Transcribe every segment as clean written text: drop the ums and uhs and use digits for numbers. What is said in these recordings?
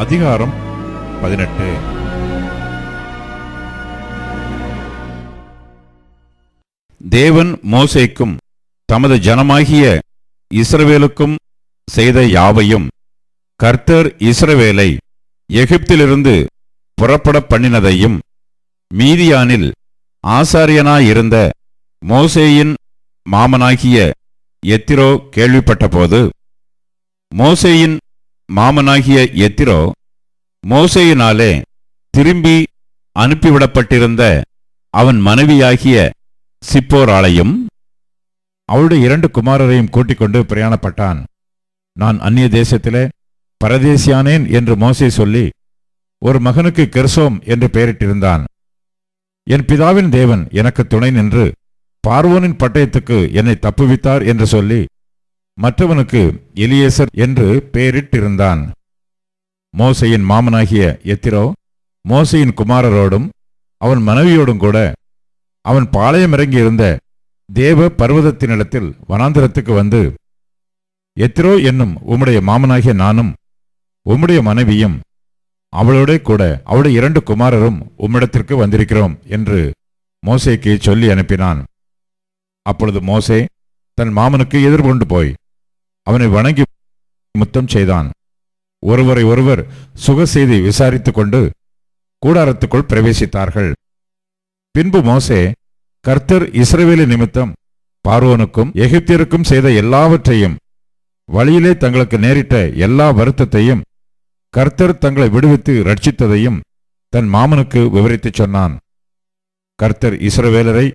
அதிகாரம் 18. தேவன் மோசேக்கும் தமது ஜனமாகிய இஸ்ரவேலுக்கும் செய்த யாவையும் கர்த்தர் இஸ்ரவேலை எகிப்திலிருந்து புறப்பட பண்ணினதையும் மீதியானில் ஆசாரியனாயிருந்த மோசேயின் மாமனாகிய எத்திரோ கேள்விப்பட்டபோது, மோசேயின் மாமனாகிய எத்திரோ மோசேயினாலே திரும்பி அனுப்பிவிடப்பட்டிருந்த அவன் மனைவியாகிய சிப்போராளையும் அவளுடைய 2 குமாரரையும் கூட்டிக் கொண்டு பிரயாணப்பட்டான். நான் அந்நிய தேசத்திலே பரதேசியானேன் என்று மோசே சொல்லி ஒரு மகனுக்கு கெர்சோம் என்று பெயரிட்டிருந்தான். என் பிதாவின் தேவன் எனக்கு துணை நின்று பார்வோனின் பட்டயத்துக்கு என்னை தப்புவித்தார் என்று சொல்லி மற்றவனுக்கு எலியேசர் என்று பெயரிட்டிருந்தான். மோசேயின் மாமனாகிய எத்திரோ மோசேயின் குமாரரோடும் அவன் மனைவியோடும் கூட அவன் பாளையமிறங்கியிருந்த தேவ பர்வதத்தினிடத்தில் வனாந்திரத்துக்கு வந்து, எத்திரோ என்னும் உம்முடைய மாமனாகிய நானும் உம்முடைய மனைவியும் அவளோட கூட அவளுடைய 2 குமாரரும் உம்மிடத்திற்கு வந்திருக்கிறோம் என்று மோசேக்கு சொல்லி அனுப்பினான். அப்பொழுது மோசே தன் மாமனுக்கு எதிர்கொண்டு போய் அவனை வணங்கி முத்தம் செய்தான். ஒருவரை ஒருவர் சுக செய்தி விசாரித்துக் கொண்டு கூடாரத்துக்குள் பிரவேசித்தார்கள். பின்பு மோசே கர்த்தர் இஸ்ரவேலி நிமித்தம் பார்வோனுக்கும் எகிப்தியருக்கும் செய்த எல்லாவற்றையும், வழியிலே தங்களுக்கு நேரிட்ட எல்லா வருத்தத்தையும், கர்த்தர் தங்களை விடுவித்து ரட்சித்ததையும் தன் மாமனுக்கு விவரித்துச் சொன்னான். கர்த்தர் இஸ்ரவேலரை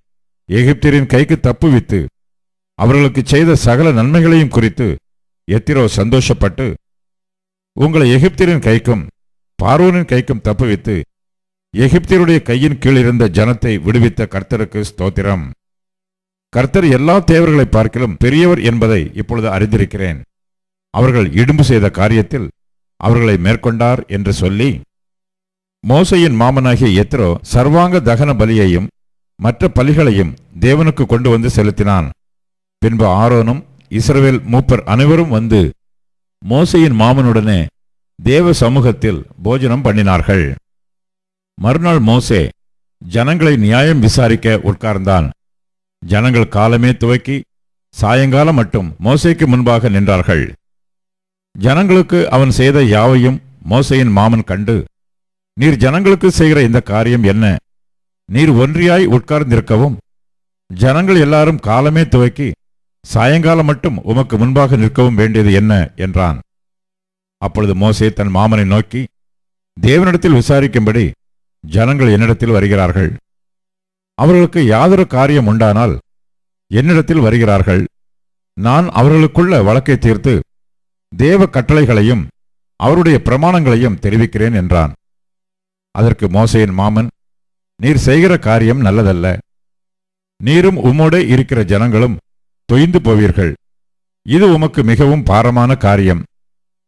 எகிப்தியரின் கைக்கு தப்புவித்து அவர்களுக்கு செய்த சகல நன்மைகளையும் குறித்து எத்திரோ சந்தோஷப்பட்டு, உங்களை எகிப்தியரின் கைக்கும் பார்வோனின் கைக்கும் தப்புவித்து எகிப்தியருடைய கையின் கீழ் இருந்த ஜனத்தை விடுவித்த கர்த்தருக்கு ஸ்தோத்திரம். கர்த்தர் எல்லா தேவர்களை பார்க்கிலும் பெரியவர் என்பதை இப்பொழுது அறிந்திருக்கிறேன். அவர்கள் இடும்பு செய்த காரியத்தில் அவர்களை மேற்கொண்டார் என்று சொல்லி, மோசேயின் மாமனாகிய எத்திரோ சர்வாங்க தகன பலியையும் மற்ற பலிகளையும் தேவனுக்கு கொண்டு வந்து செலுத்தினான். பின்பு ஆரோனும் இஸ்ரவேல் மூப்பர் அனைவரும் வந்து மோசேயின் மாமனுடனே தேவ சமூகத்தில் போஜனம் பண்ணினார்கள். மறுநாள் மோசே ஜனங்களை நியாயம் விசாரிக்க உட்கார்ந்தான். ஜனங்கள் காலமே துவக்கி சாயங்காலம் மட்டும் மோசேக்கு முன்பாக நின்றார்கள். ஜனங்களுக்கு அவன் செய்த யாவையும் மோசேயின் மாமன் கண்டு, நீர் ஜனங்களுக்கு செய்கிற இந்த காரியம் என்ன? நீர் ஒன்றியாய் உட்கார்ந்திருக்கவும் ஜனங்கள் எல்லாரும் காலமே துவக்கி சாயங்காலம் மட்டும் உமக்கு முன்பாக நிற்கவும் வேண்டியது என்ன என்றான். அப்பொழுது மோசே தன் மாமனை நோக்கி, தேவனிடத்தில் விசாரிக்கும்படி ஜனங்கள் என்னிடத்தில் வருகிறார்கள். அவர்களுக்கு யாதொரு காரியம் உண்டானால் என்னிடத்தில் வருகிறார்கள். நான் அவர்களுக்குள்ள வழக்கை தீர்த்து தேவ கட்டளைகளையும் அவருடைய பிரமாணங்களையும் தெரிவிக்கிறேன் என்றான். அதற்கு மோசேயின் மாமன், நீர் செய்கிற காரியம் நல்லதல்ல. நீரும் உம்மோடே இருக்கிற ஜனங்களும் தொய்ந்து போவீர்கள். இது உமக்கு மிகவும் பாரமான காரியம்.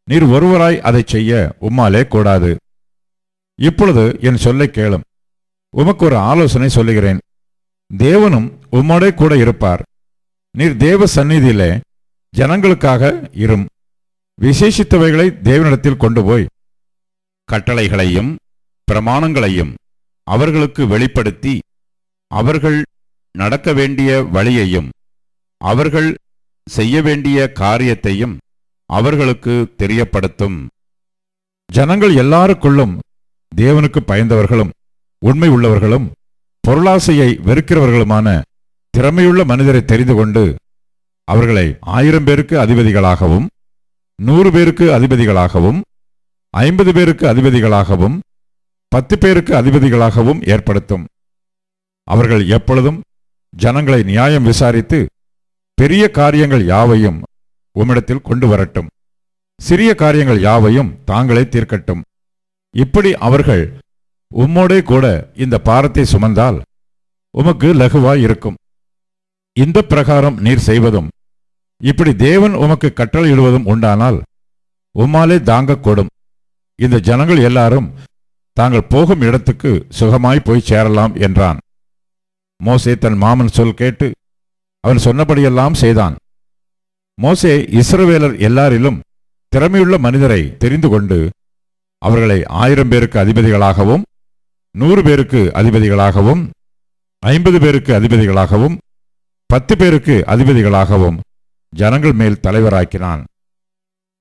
நீர் ஒருவராய் அதை செய்ய உம்மாலே கூடாது. இப்பொழுது என் சொல்லை கேளும். உமக்கு ஒரு ஆலோசனை சொல்லுகிறேன். தேவனும் உம்மோடே கூட இருப்பார். நீர் தேவ சந்நிதியிலே ஜனங்களுக்காக இரும். விசேஷித்தவைகளை தேவனிடத்தில் கொண்டு போய் கட்டளைகளையும் பிரமாணங்களையும் அவர்களுக்கு வெளிப்படுத்தி, அவர்கள் நடக்க வேண்டிய வழியையும் அவர்கள் செய்ய வேண்டிய காரியத்தையும் அவர்களுக்கு தெரியப்படுத்தும். ஜனங்கள் எல்லாருக்குள்ளும் தேவனுக்கு பயந்தவர்களும் உண்மை உள்ளவர்களும் பொருளாசையை வெறுக்கிறவர்களுமான திறமையுள்ள மனிதரை தெரிந்து கொண்டு அவர்களை 1000 பேருக்கு அதிபதிகளாகவும் 100 பேருக்கு அதிபதிகளாகவும் 50 பேருக்கு அதிபதிகளாகவும் 10 பேருக்கு அதிபதிகளாகவும் ஏற்படுத்தும். அவர்கள் எப்பொழுதும் ஜனங்களை நியாயம் விசாரித்து பெரிய காரியங்கள் யாவையும் உம்மிடத்தில் கொண்டு வரட்டும். சிறிய காரியங்கள் யாவையும் தாங்களே தீர்க்கட்டும். இப்படி அவர்கள் உம்மோடே கூட இந்த பாரத்தை சுமந்தால் உமக்கு லகுவாய் இருக்கும். இந்த பிரகாரம் நீர் செய்வதும் இப்படி தேவன் உமக்கு கட்டளையிடுவதும் உண்டானால் உம்மாலே தாங்கக்கூடும். இந்த ஜனங்கள் எல்லாரும் தாங்கள் போகும் இடத்துக்கு சுகமாய் போய் சேரலாம் என்றான். மோசே தன் மாமன் சொல் கேட்டு அவன் சொன்னபடியெல்லாம் செய்தான். மோசே இஸ்ரவேலர் எல்லாரிலும் திறமையுள்ள மனிதரை தெரிந்து கொண்டு அவர்களை 1000 பேருக்கு அதிபதிகளாகவும் 100 பேருக்கு அதிபதிகளாகவும் 50 பேருக்கு அதிபதிகளாகவும் 10 பேருக்கு அதிபதிகளாகவும் ஜனங்கள் மேல் தலைவராக்கினான்.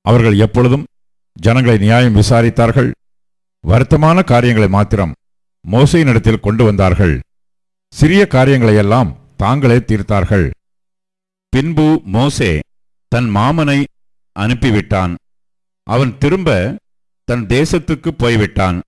அவர்கள் எப்பொழுதும் ஜனங்களை நியாயம் விசாரித்தார்கள். வருத்தமான காரியங்களை மாத்திரம் மோசேயினிடத்தில் கொண்டு வந்தார்கள். சிறிய காரியங்களையெல்லாம் தாங்களே தீர்த்தார்கள். பின்பு மோசே தன் மாமனை அனுப்பிவிட்டான். அவன் திரும்ப தன் தேசத்துக்கு போய்விட்டான்.